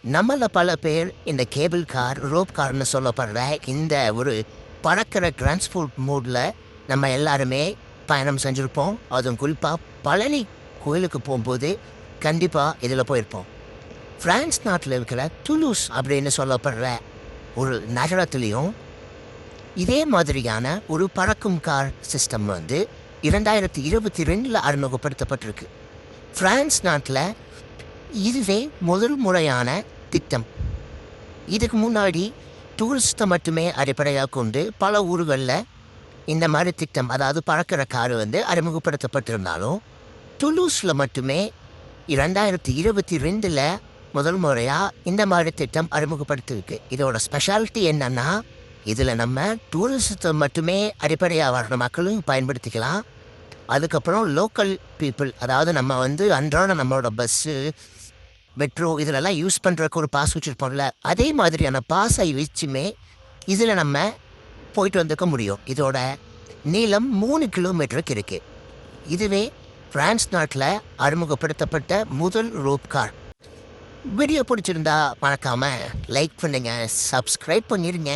நம்மள பல பேர் இந்த கேபிள் கார், ரோப் கார்னு சொல்லப்படுற இந்த ஒரு பறக்கிற டிரான்ஸ்போர்ட் மோடில் நம்ம எல்லாருமே பயணம் செஞ்சுருப்போம். அதுவும் குறிப்பாக பழனி கோயிலுக்கு போகும்போது கண்டிப்பாக இதில் போயிருப்போம். ஃப்ரான்ஸ் நாட்டில் இருக்கிற துலூஸ் அப்படின்னு சொல்லப்படுற ஒரு நகரத்துலேயும் இதே மாதிரியான ஒரு பறக்கும் கார் சிஸ்டம் 2022 அறிமுகப்படுத்தப்பட்டிருக்கு. ஃப்ரான்ஸ் நாட்டில் இதுவே முதல் முறையான திட்டம். இதுக்கு முன்னாடி டூரிஸ்ட்டை மட்டுமே அடிப்படையாக கொண்டு பல ஊர்களில் இந்த மாதிரி திட்டம், அதாவது பறக்கிற காரு அறிமுகப்படுத்தப்பட்டிருந்தாலும் துலூஸில் மட்டுமே 2022 முதல் முறையாக இந்த மாதிரி திட்டம் அறிமுகப்படுத்திருக்கு. இதோட ஸ்பெஷாலிட்டி என்னன்னா, இதில் நம்ம டூரிஸ்ட்டை மட்டுமே அடிப்படையாக வர்ற மக்களும் பயன்படுத்திக்கலாம். அதுக்கப்புறம் லோக்கல் பீப்புள், அதாவது நம்ம அன்றாட நம்மளோட பஸ்ஸு, மெட்ரோ இதிலெல்லாம் யூஸ் பண்ணுறதுக்கு ஒரு பாஸ் வச்சுருப்போம்ல, அதே மாதிரியான பாஸை வச்சுமே இதில் நம்ம போயிட்டு வந்துக்க முடியும். இதோட நீளம் 3 கிலோமீட்டருக்கு இருக்குது. இதுவே ஃப்ரான்ஸ் நாட்டில் அறிமுகப்படுத்தப்பட்ட முதல் ரோப் கார். வீடியோ பிடிச்சிருந்தா மறக்காமல் லைக் பண்ணுங்கள், சப்ஸ்கிரைப் பண்ணிடுங்க.